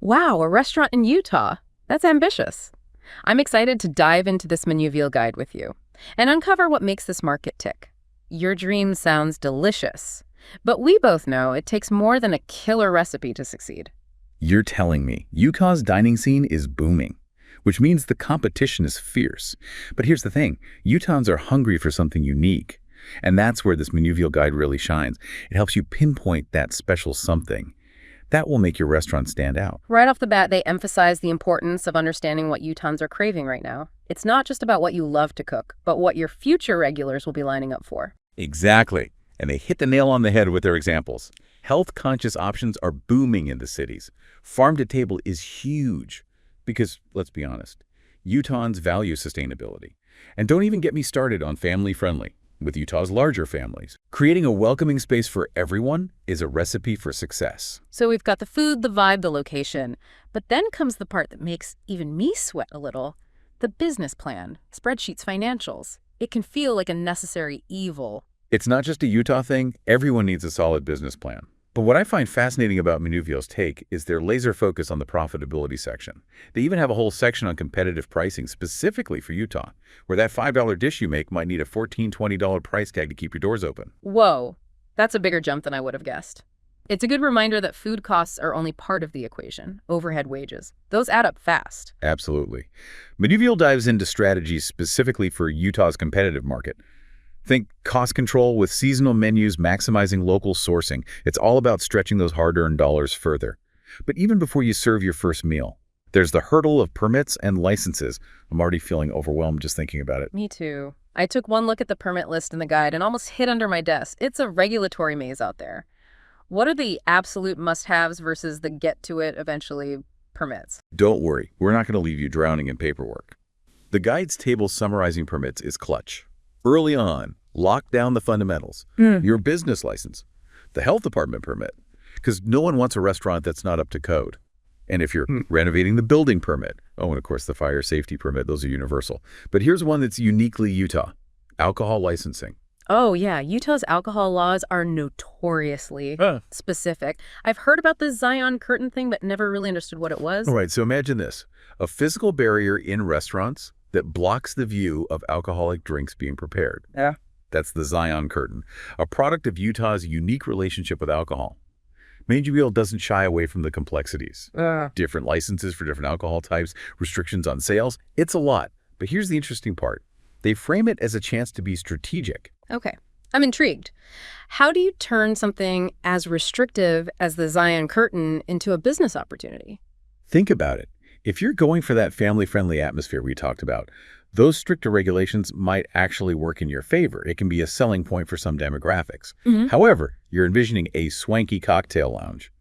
Wow, a restaurant in Utah. That's ambitious. I'm excited to dive into this Manuville guide with you and uncover what makes this market tick. Your dream sounds delicious, but we both know it takes more than a killer recipe to succeed. You're telling me Utah's dining scene is booming, which means the competition is fierce. But here's the thing, Utahns are hungry for something unique. And that's where this Manuville guide really shines. It helps you pinpoint that special something. That will make your restaurant stand out. Right off the bat, they emphasize the importance of understanding what Utahns are craving right now. It's not just about what you love to cook, but what your future regulars will be lining up for. Exactly. And they hit the nail on the head with their examples. Health-conscious options are booming in the cities. Farm-to-table is huge because, let's be honest, Utahns value sustainability. And don't even get me started on family-friendly. With Utah's larger families, creating a welcoming space for everyone is a recipe for success. So we've got the food, the vibe, the location. But then comes the part that makes even me sweat a little. The business plan, spreadsheets, financials. It can feel like a necessary evil. It's not just a Utah thing. Everyone needs a solid business plan. But what I find fascinating about Manuville's take is their laser focus on the profitability section. They even have a whole section on competitive pricing specifically for Utah, where that $5 dish you make might need a $14, $20 price tag to keep your doors open. Whoa, that's a bigger jump than I would have guessed. It's a good reminder that food costs are only part of the equation. Overhead wages. Those add up fast. Absolutely. Manuville dives into strategies specifically for Utah's competitive market. Think cost control with seasonal menus, maximizing local sourcing. It's all about stretching those hard-earned dollars further. But even before you serve your first meal, there's the hurdle of permits and licenses. I'm already feeling overwhelmed just thinking about it. Me too. I took one look at the permit list in the guide and almost hid under my desk. It's a regulatory maze out there. What are the absolute must-haves versus the get-to-it eventually permits? Don't worry, we're not going to leave you drowning in paperwork. The guide's table summarizing permits is clutch. Early on, lock down the fundamentals. Your business license, the health department permit, because no one wants a restaurant that's not up to code. And if you're renovating the building permit, oh, and of course the fire safety permit, those are universal. But here's one that's uniquely Utah, alcohol licensing. Oh, yeah. Utah's alcohol laws are notoriously specific. I've heard about the Zion curtain thing, but never really understood what it was. All right, so imagine this, a physical barrier in restaurants that blocks the view of alcoholic drinks being prepared. Yeah. That's the Zion curtain, a product of Utah's unique relationship with alcohol. Manuville doesn't shy away from the complexities. Different licenses for different alcohol types, restrictions on sales. It's a lot. But here's the interesting part. They frame it as a chance to be strategic. Okay. I'm intrigued. How do you turn something as restrictive as the Zion curtain into a business opportunity? Think about it. If you're going for that family-friendly atmosphere we talked about, those stricter regulations might actually work in your favor. It can be a selling point for some demographics. However, you're envisioning a swanky cocktail lounge.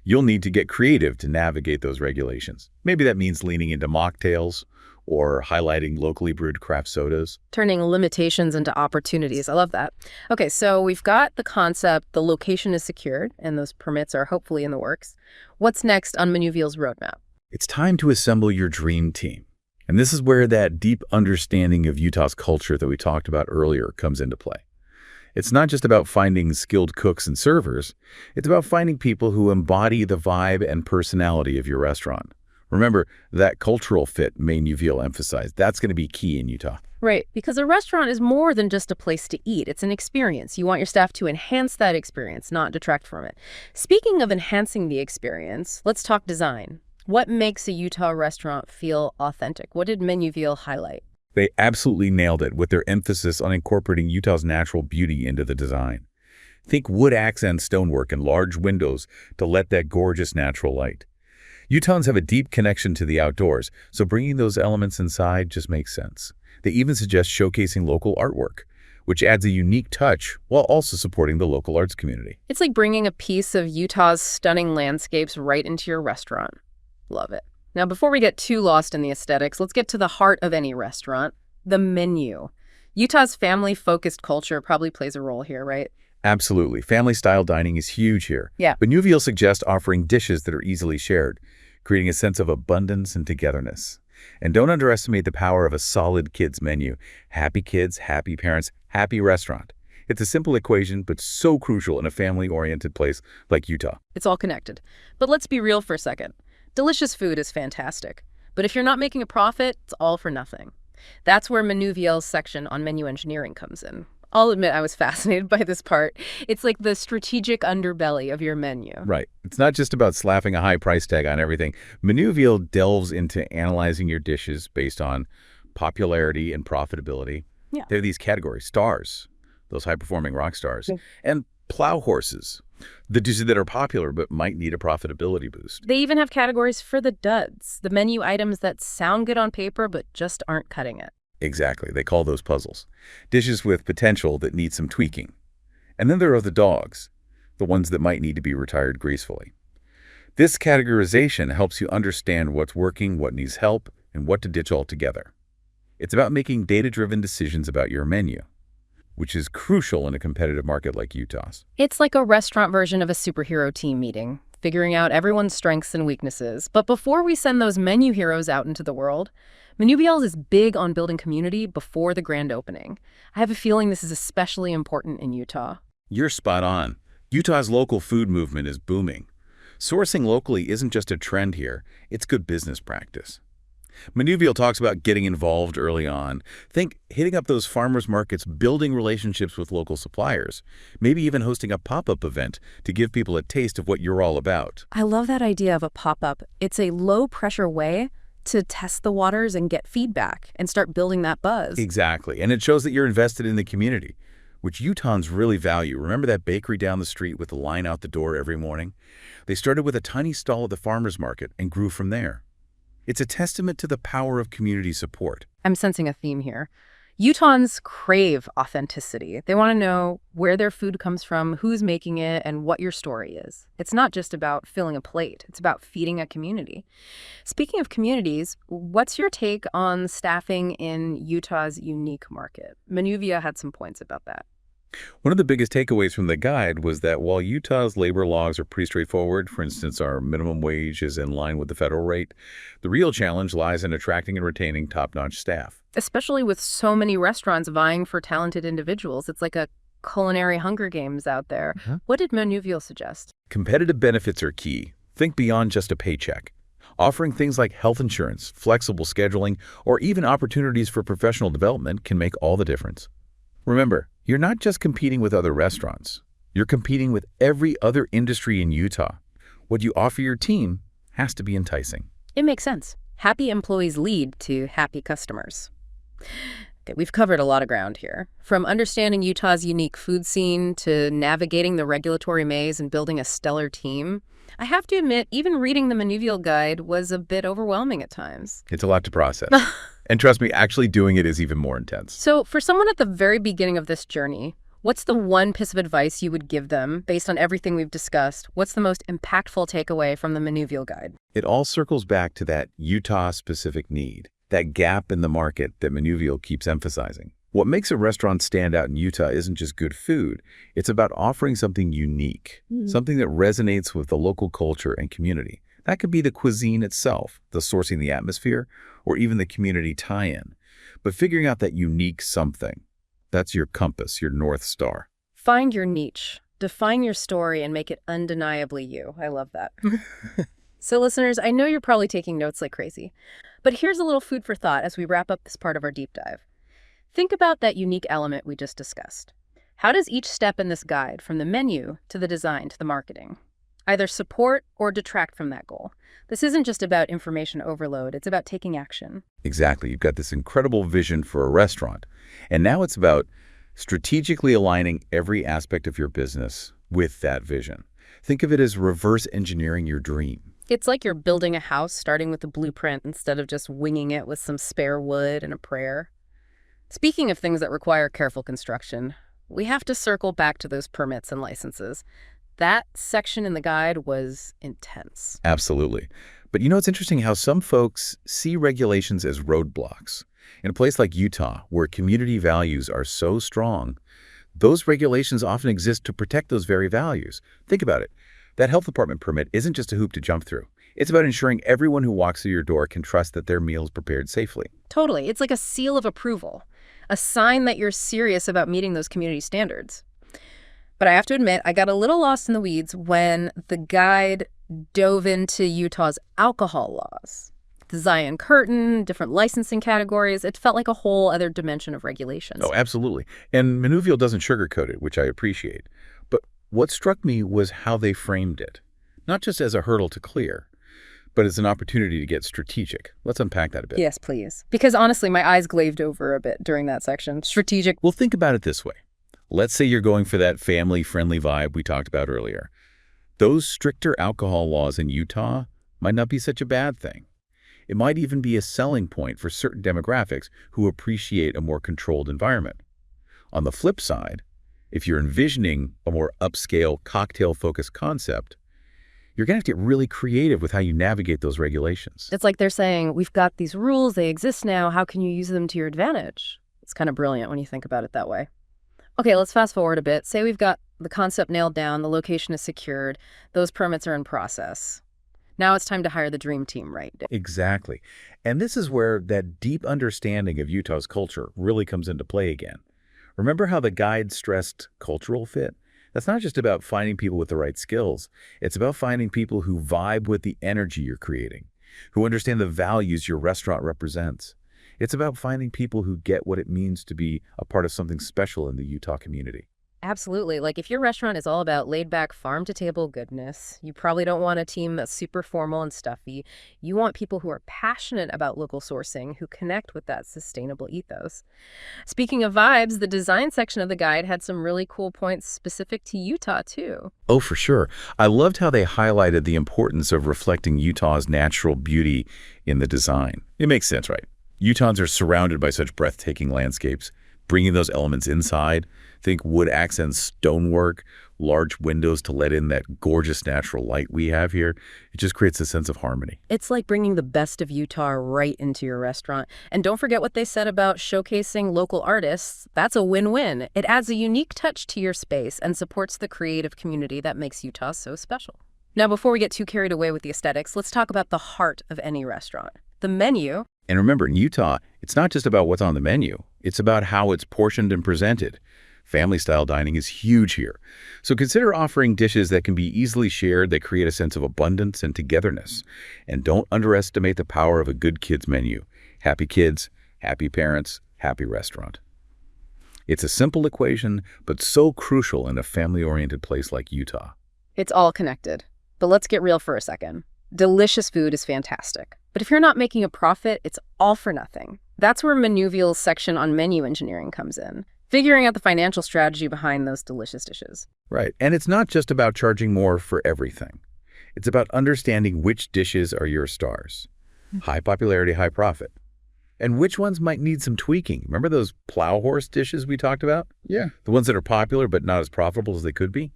You'll need to get creative to navigate those regulations. Maybe that means leaning into mocktails or highlighting locally brewed craft sodas. Turning limitations into opportunities. I love that. Okay, so we've got the concept, the location is secured, and those permits are hopefully in the works. What's next on Manuville's roadmap? It's time to assemble your dream team. And this is where that deep understanding of Utah's culture that we talked about earlier comes into play. It's not just about finding skilled cooks and servers. It's about finding people who embody the vibe and personality of your restaurant. Remember, that cultural fit Manuville emphasized. That's going to be key in Utah. Right, because a restaurant is more than just a place to eat. It's an experience. You want your staff to enhance that experience, not detract from it. Speaking of enhancing the experience, let's talk design. What makes a Utah restaurant feel authentic? What did Manuville highlight? They absolutely nailed it with their emphasis on incorporating Utah's natural beauty into the design. Think wood accent stonework and large windows to let that gorgeous natural light. Utahns have a deep connection to the outdoors, so bringing those elements inside just makes sense. They even suggest showcasing local artwork, which adds a unique touch while also supporting the local arts community. It's like bringing a piece of Utah's stunning landscapes right into your restaurant. Love it. Now, before we get too lost in the aesthetics, let's get to the heart of any restaurant, the menu. Utah's family-focused culture probably plays a role here, right? Absolutely. Family-style dining is huge here. Yeah. But Manuville suggests offering dishes that are easily shared, creating a sense of abundance and togetherness. And don't underestimate the power of a solid kids menu. Happy kids, happy parents, happy restaurant. It's a simple equation, but so crucial in a family-oriented place like Utah. It's all connected. But let's be real for a second. Delicious food is fantastic, but if you're not making a profit, it's all for nothing. That's where Manuviel's section on menu engineering comes in. I'll admit I was fascinated by this part. It's like the strategic underbelly of your menu. Right. It's not just about slapping a high price tag on everything. Manuviel delves into analyzing your dishes based on popularity and profitability. Yeah. There are these categories: stars, those high-performing rock stars, Yeah. and plow horses, the dishes that are popular but might need a profitability boost. They even have categories for the duds, the menu items that sound good on paper but just aren't cutting it. Exactly. They call those puzzles. Dishes with potential that need some tweaking. And then there are the dogs, the ones that might need to be retired gracefully. This categorization helps you understand what's working, what needs help, and what to ditch altogether. It's about making data-driven decisions about your menu, which is crucial in a competitive market like Utah's. It's like a restaurant version of a superhero team meeting, figuring out everyone's strengths and weaknesses. But before we send those menu heroes out into the world, Manuviel's is big on building community before the grand opening. I have a feeling this is especially important in Utah. You're spot on. Utah's local food movement is booming. Sourcing locally isn't just a trend here, it's good business practice. Manuviel talks about getting involved early on. Think hitting up those farmers markets, building relationships with local suppliers, maybe even hosting a pop-up event to give people a taste of what you're all about. I love that idea of a pop-up. It's a low-pressure way to test the waters and get feedback and start building that buzz. Exactly, and it shows that you're invested in the community, which Utahns really value. Remember that bakery down the street with the line out the door every morning? They started with a tiny stall at the farmers market and grew from there. It's a testament to the power of community support. I'm sensing a theme here. Utahns crave authenticity. They want to know where their food comes from, who's making it, and what your story is. It's not just about filling a plate. It's about feeding a community. Speaking of communities, what's your take on staffing in Utah's unique market? Manuviel had some points about that. One of the biggest takeaways from the guide was that while Utah's labor laws are pretty straightforward, for instance, our minimum wage is in line with the federal rate, the real challenge lies in attracting and retaining top-notch staff. Especially with so many restaurants vying for talented individuals. It's like a culinary Hunger Games out there. What did Manuviel suggest? Competitive benefits are key. Think beyond just a paycheck. Offering things like health insurance, flexible scheduling, or even opportunities for professional development can make all the difference. Remember, you're not just competing with other restaurants. You're competing with every other industry in Utah. What you offer your team has to be enticing. It makes sense. Happy employees lead to happy customers. Okay, we've covered a lot of ground here. From understanding Utah's unique food scene to navigating the regulatory maze and building a stellar team, I have to admit, even reading the Manuviel guide was a bit overwhelming at times. It's a lot to process. And trust me, actually doing it is even more intense. So for someone at the very beginning of this journey, what's the one piece of advice you would give them based on everything we've discussed? What's the most impactful takeaway from the Manuviel guide? It all circles back to that Utah-specific need, that gap in the market that Manuviel keeps emphasizing. What makes a restaurant stand out in Utah isn't just good food. It's about offering something unique, something that resonates with the local culture and community. That could be the cuisine itself, the sourcing the atmosphere, or even the community tie-in. But figuring out that unique something, that's your compass, your North Star. Find your niche, define your story, and make it undeniably you. I love that. So listeners, I know you're probably taking notes like crazy, but here's a little food for thought as we wrap up this part of our deep dive. Think about that unique element we just discussed. How does each step in this guide, from the menu to the design to the marketing, either support or detract from that goal? This isn't just about information overload, it's about taking action. Exactly. You've got this incredible vision for a restaurant. And now it's about strategically aligning every aspect of your business with that vision. Think of it as reverse engineering your dream. It's like you're building a house starting with a blueprint instead of just winging it with some spare wood and a prayer. Speaking of things that require careful construction, we have to circle back to those permits and licenses. That section in the guide was intense. Absolutely. But you know, it's interesting how some folks see regulations as roadblocks. In a place like Utah, where community values are so strong, those regulations often exist to protect those very values. Think about it. That health department permit isn't just a hoop to jump through. It's about ensuring everyone who walks through your door can trust that their meal is prepared safely. Totally. It's like a seal of approval, a sign that you're serious about meeting those community standards. But I have to admit, I got a little lost in the weeds when the guide dove into Utah's alcohol laws. The Zion Curtain, different licensing categories. It felt like a whole other dimension of regulations. Oh, absolutely. And Manuvio doesn't sugarcoat it, which I appreciate. But what struck me was how they framed it. Not just as a hurdle to clear, but as an opportunity to get strategic. Let's unpack that a bit. Yes, please. Because honestly, my eyes glazed over a bit during that section. Strategic. Well, think about it this way. Let's say you're going for that family-friendly vibe we talked about earlier. Those stricter alcohol laws in Utah might not be such a bad thing. It might even be a selling point for certain demographics who appreciate a more controlled environment. On the flip side, if you're envisioning a more upscale, cocktail-focused concept, you're going to have to get really creative with how you navigate those regulations. It's like they're saying, we've got these rules, they exist now, how can you use them to your advantage? It's kind of brilliant when you think about it that way. Okay, let's fast forward a bit. Say we've got the concept nailed down, the location is secured, those permits are in process. Now it's time to hire the dream team, right? Exactly. And this is where that deep understanding of Utah's culture really comes into play again. Remember how the guide stressed cultural fit? That's not just about finding people with the right skills. It's about finding people who vibe with the energy you're creating, who understand the values your restaurant represents. It's about finding people who get what it means to be a part of something special in the Utah community. Absolutely. Like if your restaurant is all about laid-back farm-to-table goodness, you probably don't want a team that's super formal and stuffy. You want people who are passionate about local sourcing, who connect with that sustainable ethos. Speaking of vibes, the design section of the guide had some really cool points specific to Utah, too. Oh, for sure. I loved how they highlighted the importance of reflecting Utah's natural beauty in the design. It makes sense, right? Utahns are surrounded by such breathtaking landscapes. Bringing those elements inside, think wood accents, stonework, large windows to let in that gorgeous natural light we have here. It just creates a sense of harmony. It's like bringing the best of Utah right into your restaurant. And don't forget what they said about showcasing local artists. That's a win-win. It adds a unique touch to your space and supports the creative community that makes Utah so special. Now, before we get too carried away with the aesthetics, let's talk about the heart of any restaurant, the menu. And remember, in Utah, it's not just about what's on the menu. It's about how it's portioned and presented. Family-style dining is huge here. So consider offering dishes that can be easily shared, that create a sense of abundance and togetherness. And don't underestimate the power of a good kids menu. Happy kids, happy parents, happy restaurant. It's a simple equation, but so crucial in a family-oriented place like Utah. It's all connected. But let's get real for a second. Delicious food is fantastic. But if you're not making a profit, it's all for nothing. That's where Manuvial's section on menu engineering comes in, figuring out the financial strategy behind those delicious dishes. Right. And it's not just about charging more for everything. It's about understanding which dishes are your stars. High popularity, high profit. And which ones might need some tweaking. Remember those plow horse dishes we talked about? Yeah. The ones that are popular but not as profitable as they could be?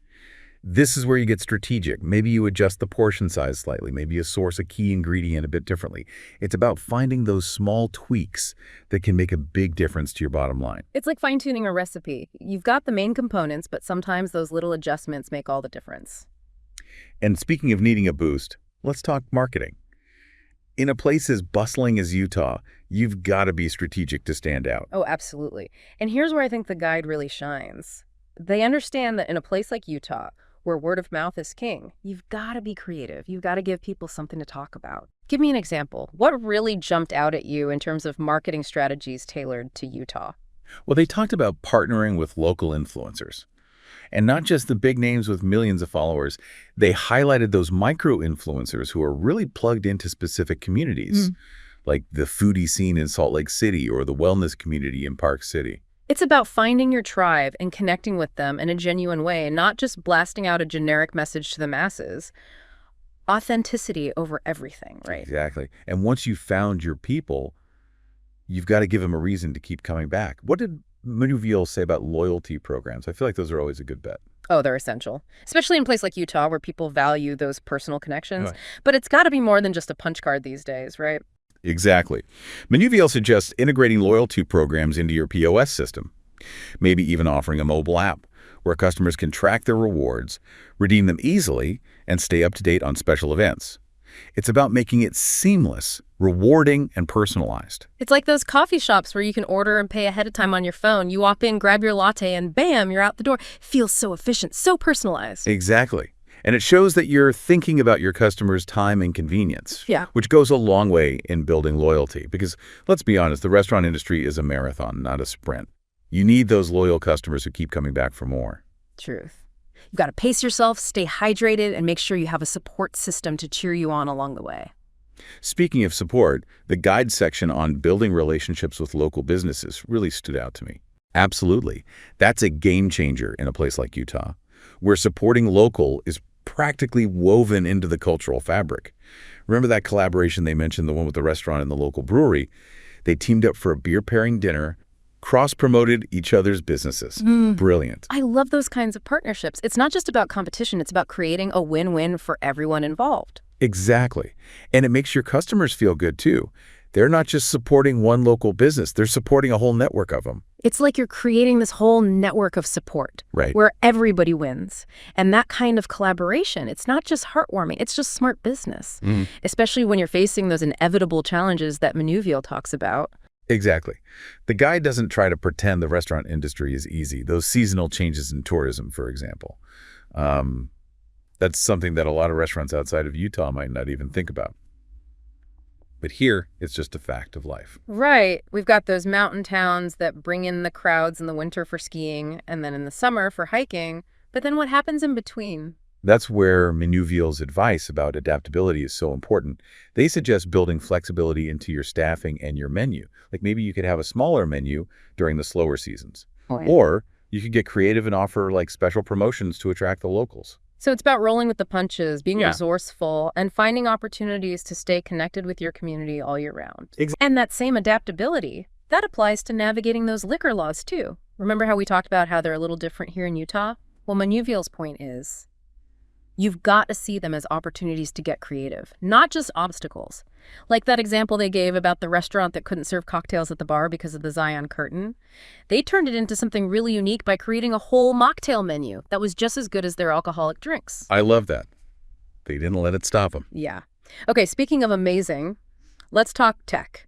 This is where you get strategic. Maybe you adjust the portion size slightly. Maybe you source a key ingredient a bit differently. It's about finding those small tweaks that can make a big difference to your bottom line. It's like fine-tuning a recipe. You've got the main components, but sometimes those little adjustments make all the difference. And speaking of needing a boost, let's talk marketing. In a place as bustling as Utah, you've got to be strategic to stand out. Oh, absolutely. And here's where I think the guide really shines. They understand that in a place like Utah, where word of mouth is king, you've got to be creative. You've got to give people something to talk about. Give me an example. What really jumped out at you in terms of marketing strategies tailored to Utah? Well, they talked about partnering with local influencers. And not just the big names with millions of followers. They highlighted those micro-influencers who are really plugged into specific communities, like the foodie scene in Salt Lake City or the wellness community in Park City. It's about finding your tribe and connecting with them in a genuine way, and not just blasting out a generic message to the masses. Authenticity over everything, right? Exactly. And once you've found your people, you've got to give them a reason to keep coming back. What did Manuvial say about loyalty programs? I feel like those are always a good bet. Oh, they're essential, especially in a place like Utah where people value those personal connections. Right. But it's got to be more than just a punch card these days, right? Exactly. Manuvial suggests integrating loyalty programs into your POS system, maybe even offering a mobile app where customers can track their rewards, redeem them easily, and stay up to date on special events. It's about making it seamless, rewarding, and personalized. It's like those coffee shops where you can order and pay ahead of time on your phone. You walk in, grab your latte, and bam, you're out the door. Feels so efficient, so personalized. Exactly. And it shows that you're thinking about your customers' time and convenience, Yeah. which goes a long way in building loyalty. Because let's be honest, the restaurant industry is a marathon, not a sprint. You need those loyal customers who keep coming back for more. Truth. You've got to pace yourself, stay hydrated, and make sure you have a support system to cheer you on along the way. Speaking of support, the guide section on building relationships with local businesses really stood out to me. Absolutely. That's a game changer in a place like Utah, where supporting local is practically woven into the cultural fabric. Remember that collaboration they mentioned, the one with the restaurant and the local brewery? They teamed up for a beer pairing dinner, cross-promoted each other's businesses. Brilliant. I love those kinds of partnerships. It's not just about competition, it's about creating a win-win for everyone involved. Exactly. And it makes your customers feel good, too. They're not just supporting one local business, they're supporting a whole network of them. It's like you're creating this whole network of support Right. where everybody wins. And that kind of collaboration, it's not just heartwarming, it's just smart business, especially when you're facing those inevitable challenges that Manuvial talks about. Exactly. The guide doesn't try to pretend the restaurant industry is easy. Those seasonal changes in tourism, for example. That's something that a lot of restaurants outside of Utah might not even think about. But here, it's just a fact of life. Right. We've got those mountain towns that bring in the crowds in the winter for skiing and then in the summer for hiking. But then what happens in between? That's where Manuvial's advice about adaptability is so important. They suggest building flexibility into your staffing and your menu. Like maybe you could have a smaller menu during the slower seasons. Or you could get creative and offer like special promotions to attract the locals. So it's about rolling with the punches, being Yeah. resourceful, and finding opportunities to stay connected with your community all year round. Ex- And that same adaptability, that applies to navigating those liquor laws too. Remember how we talked about how they're a little different here in Utah? Well, Manuvial's point is, you've got to see them as opportunities to get creative, not just obstacles. Like that example they gave about the restaurant that couldn't serve cocktails at the bar because of the Zion curtain. They turned it into something really unique by creating a whole mocktail menu that was just as good as their alcoholic drinks. I love that. They didn't let it stop them. Yeah. Okay, speaking of amazing, let's talk tech.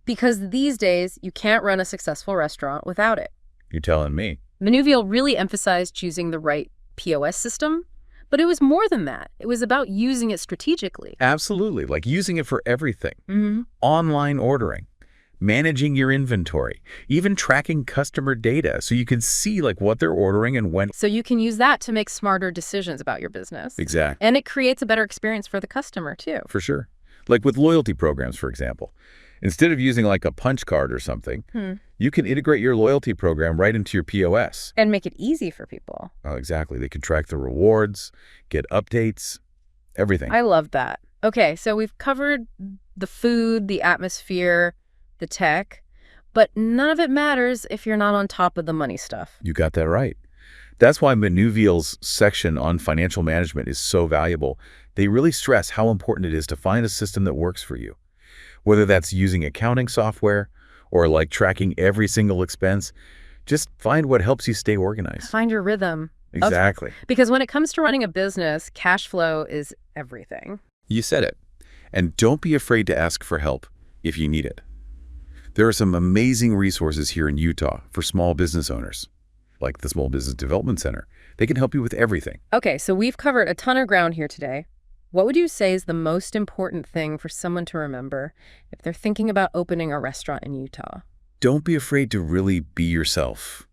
Because these days, you can't run a successful restaurant without it. You're telling me. Manuvial really emphasized choosing the right POS system, but it was more than that. It was about using it strategically. Absolutely. Like using it for everything. Mm-hmm. Online ordering, managing your inventory, even tracking customer data so you can see like what they're ordering and when. So you can use that to make smarter decisions about your business. Exactly. And it creates a better experience for the customer, too. For sure. Like with loyalty programs, for example. Instead of using like a punch card or something, you can integrate your loyalty program right into your POS. And make it easy for people. Oh, exactly. They can track the rewards, get updates, everything. I love that. Okay, so we've covered the food, the atmosphere, the tech, but none of it matters if you're not on top of the money stuff. You got that right. That's why Manuvial's section on financial management is so valuable. They really stress how important it is to find a system that works for you. Whether that's using accounting software or like tracking every single expense, just find what helps you stay organized. Find your rhythm. Exactly. Because when it comes to running a business, cash flow is everything. You said it. And don't be afraid to ask for help if you need it. There are some amazing resources here in Utah for small business owners, like the Small Business Development Center. They can help you with everything. Okay, so we've covered a ton of ground here today. What would you say is the most important thing for someone to remember if they're thinking about opening a restaurant in Utah? Don't be afraid to really be yourself.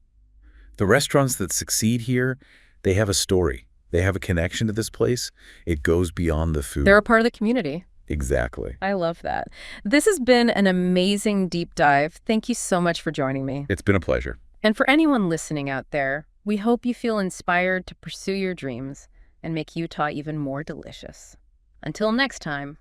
The restaurants that succeed here, they have a story. They have a connection to this place. It goes beyond the food. They're a part of the community. Exactly. I love that. This has been an amazing deep dive. Thank you so much for joining me. It's been a pleasure. And for anyone listening out there, we hope you feel inspired to pursue your dreams and make Utah even more delicious. Until next time.